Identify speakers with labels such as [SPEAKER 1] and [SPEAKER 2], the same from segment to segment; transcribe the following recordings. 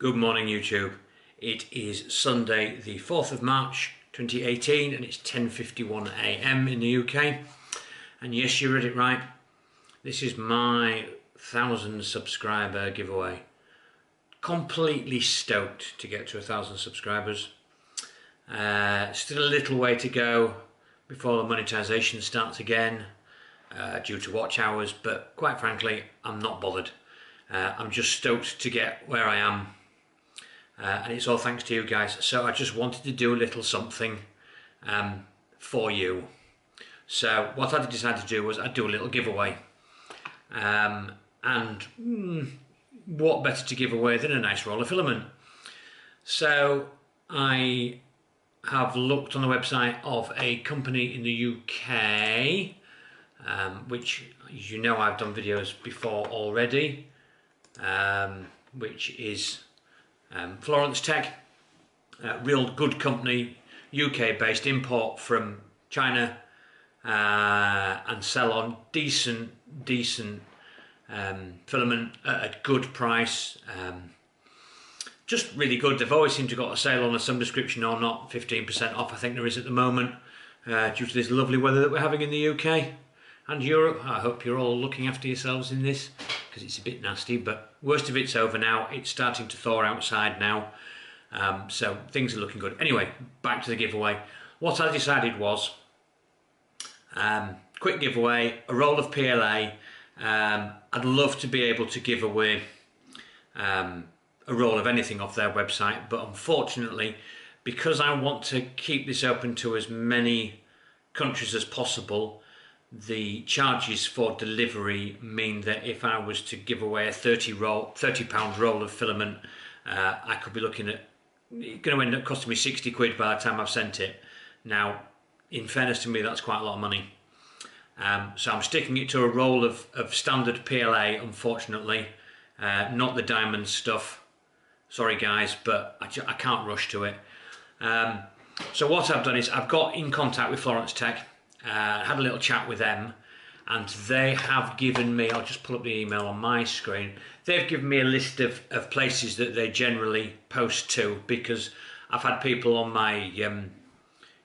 [SPEAKER 1] Good morning YouTube. It is Sunday the 4th of March 2018 and it's 10:51 AM in the UK. And yes, you read it right. This is my 1,000 subscriber giveaway. Completely stoked to get to 1,000 subscribers. Still a little way to go before the monetization starts again due to watch hours, but quite frankly I'm not bothered. I'm just stoked to get where I am. And it's all thanks to you guys. So I just wanted to do a little something for you. So what I decided to do was I'd do a little giveaway. What better to give away than a nice roll of filament? So I have looked on the website of a company in the UK, which, as you know, I've done videos before already, which is Florence Tech. Real good company, UK based, import from China, and sell on decent filament at a good price. Just really good. They've always seemed to got a sale on some description or not, 15% off I think there is at the moment, due to this lovely weather that we're having in the UK and Europe. I hope you're all looking after yourselves in this, because it's a bit nasty, but worst of it's over now. It's starting to thaw outside now, so things are looking good. Anyway, back to the giveaway. What I decided was, quick giveaway, a roll of PLA. I'd love to be able to give away a roll of anything off their website, but unfortunately, because I want to keep this open to as many countries as possible, the charges for delivery mean that if I was to give away a £30 roll of filament, I could be looking at, it's going to end up costing me 60 quid by the time I've sent it. Now, in fairness to me, that's quite a lot of money. So I'm sticking it to a roll of standard PLA, unfortunately, not the diamond stuff. Sorry guys, but I can't rush to it. So what I've done is I've got in contact with Florence Tech, had a little chat with them, and they have given me, I'll just pull up the email on my screen, they've given me a list of places that they generally post to, because I've had people on my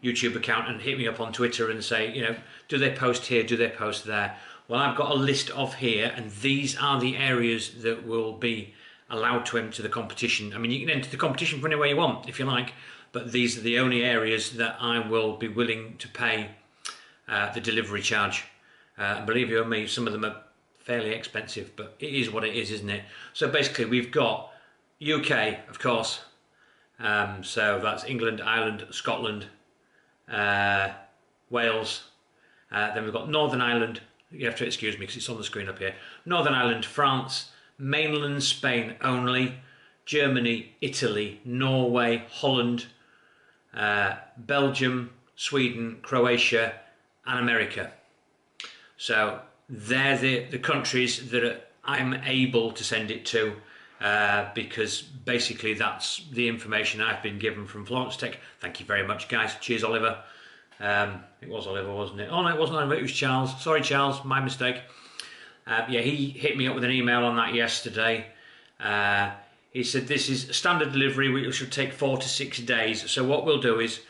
[SPEAKER 1] YouTube account and hit me up on Twitter and say, you know, do they post here, do they post there? Well, I've got a list of here, and these are the areas that will be allowed to enter the competition. I mean, you can enter the competition from anywhere you want, if you like, but these are the only areas that I will be willing to pay the delivery charge. And believe you me, some of them are fairly expensive, but it is what it is, isn't it? So basically, we've got UK, of course, so that's England, Ireland, Scotland, Wales, then we've got Northern Ireland, you have to excuse me because it's on the screen up here, Northern Ireland, France, mainland Spain only, Germany, Italy, Norway, Holland, Belgium, Sweden, Croatia and America. So they're the countries that I'm able to send it to, because basically that's the information I've been given from Florence Tech. Thank you very much guys. Cheers Oliver. It was Oliver, wasn't it? Oh no, it wasn't Oliver, it was Charles. Sorry Charles, my mistake. Yeah, he hit me up with an email on that yesterday. He said this is standard delivery, which should take 4 to 6 days. So what we'll do is,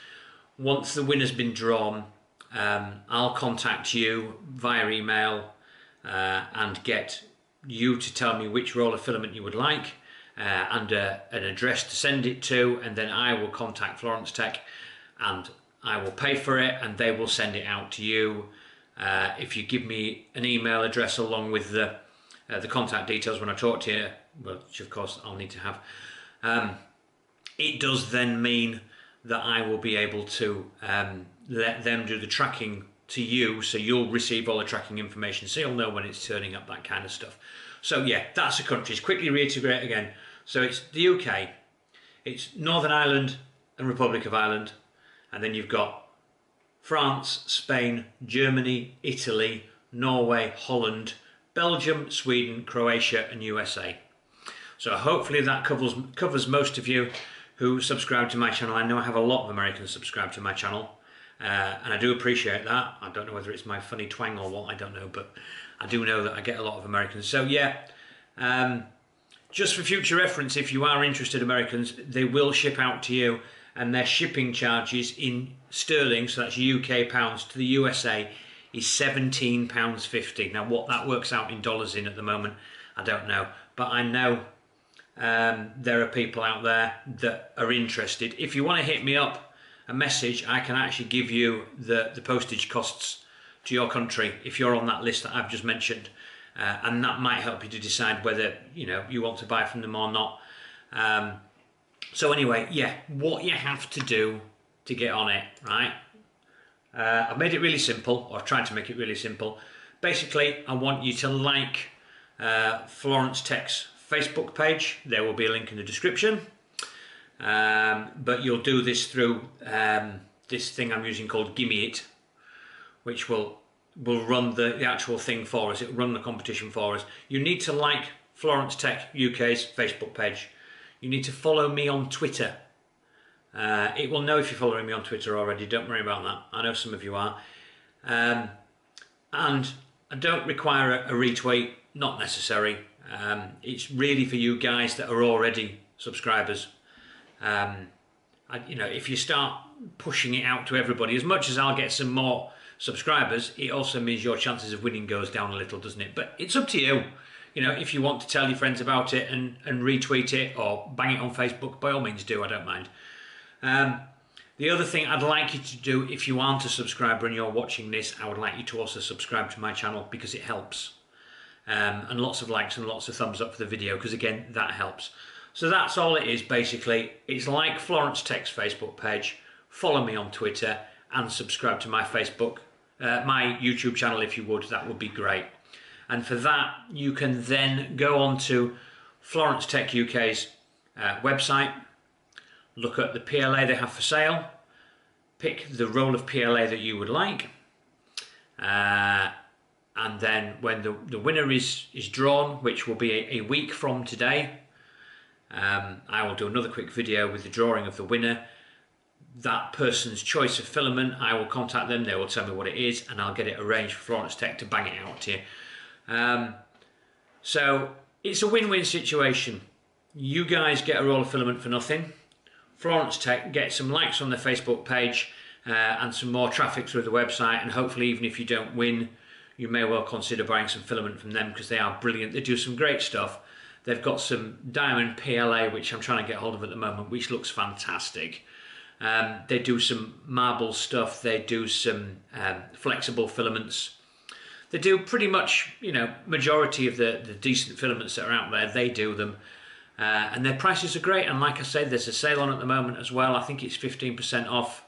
[SPEAKER 1] once the winner's been drawn, I'll contact you via email and get you to tell me which roll of filament you would like, and an address to send it to, and then I will contact Florence Tech and I will pay for it and they will send it out to you. If you give me an email address along with the contact details when I talk to you, which of course I'll need to have, it does then mean that I will be able to let them do the tracking to you, so you'll receive all the tracking information, so you'll know when it's turning up, that kind of stuff. So yeah, that's the countries. Quickly reiterate again. So it's the UK, it's Northern Ireland and Republic of Ireland, and then you've got France, Spain, Germany, Italy, Norway, Holland, Belgium, Sweden, Croatia and USA. So hopefully that covers most of you who subscribe to my channel. I know I have a lot of Americans subscribe to my channel, and I do appreciate that. I don't know whether it's my funny twang or what, I don't know, but I do know that I get a lot of Americans. So yeah, just for future reference, if you are interested, Americans, they will ship out to you, and their shipping charges in sterling, so that's UK pounds, to the USA is £17.50. Now what that works out in dollars in at the moment, I don't know, but I know there are people out there that are interested. If you want to hit me up a message, I can actually give you the postage costs to your country if you're on that list that I've just mentioned, and that might help you to decide whether you want to buy from them or not. So anyway, yeah, what you have to do to get on it, right? I've made it really simple, or I've tried to make it really simple. Basically, I want you to like Florence Tech's Facebook page. There will be a link in the description. But you'll do this through this thing I'm using called Gimme It, which will run the actual thing for us. It'll run the competition for us. You need to like Florence Tech UK's Facebook page. You need to follow me on Twitter. It will know if you're following me on Twitter already, don't worry about that. I know some of you are. And I don't require a retweet, not necessary. It's really for you guys that are already subscribers. If you start pushing it out to everybody, as much as I'll get some more subscribers, it also means your chances of winning goes down a little, doesn't it? But it's up to you. If you want to tell your friends about it and retweet it or bang it on Facebook, by all means do, I don't mind. The other thing I'd like you to do, if you aren't a subscriber and you're watching this, I would like you to also subscribe to my channel, because it helps. And lots of likes and lots of thumbs up for the video, because again, that helps. So that's all it is, basically. It's like Florence Tech's Facebook page, follow me on Twitter, and subscribe to my my YouTube channel if you would. That would be great. And for that, you can then go on to Florence Tech UK's website, look at the PLA they have for sale, pick the roll of PLA that you would like, and then when the winner is drawn, which will be a week from today, I will do another quick video with the drawing of the winner. That person's choice of filament, I will contact them, they will tell me what it is, and I'll get it arranged for Florence Tech to bang it out to you. So it's a win-win situation. You guys get a roll of filament for nothing. Florence Tech get some likes on their Facebook page and some more traffic through the website, and hopefully even if you don't win, you may well consider buying some filament from them, because they are brilliant. They do some great stuff. They've got some diamond PLA, which I'm trying to get hold of at the moment, which looks fantastic. They do some marble stuff. They do some flexible filaments. They do pretty much, majority of the decent filaments that are out there, they do them. And their prices are great. And like I said, there's a sale on at the moment as well. I think it's 15% off.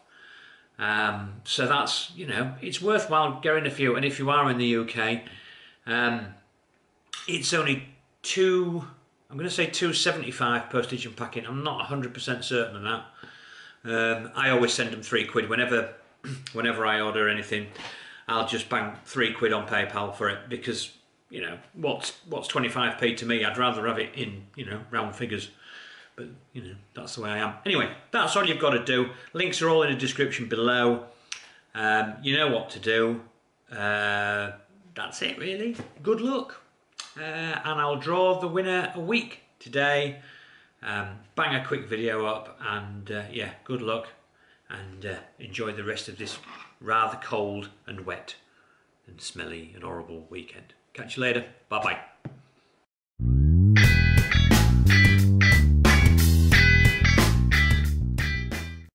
[SPEAKER 1] So that's, it's worthwhile getting a few. And if you are in the UK, it's only I'm going to say £2.75 postage and packing. I'm not 100% certain of that. I always send them £3 whenever I order anything. I'll just bang £3 on PayPal for it, because what's 25p to me? I'd rather have it in round figures, but that's the way I am. Anyway, that's all you've got to do. Links are all in the description below. You know what to do. That's it, really. Good luck, and I'll draw the winner a week today. Bang a quick video up, and yeah, good luck, and enjoy the rest of this rather cold and wet and smelly and horrible weekend. Catch you later. Bye bye.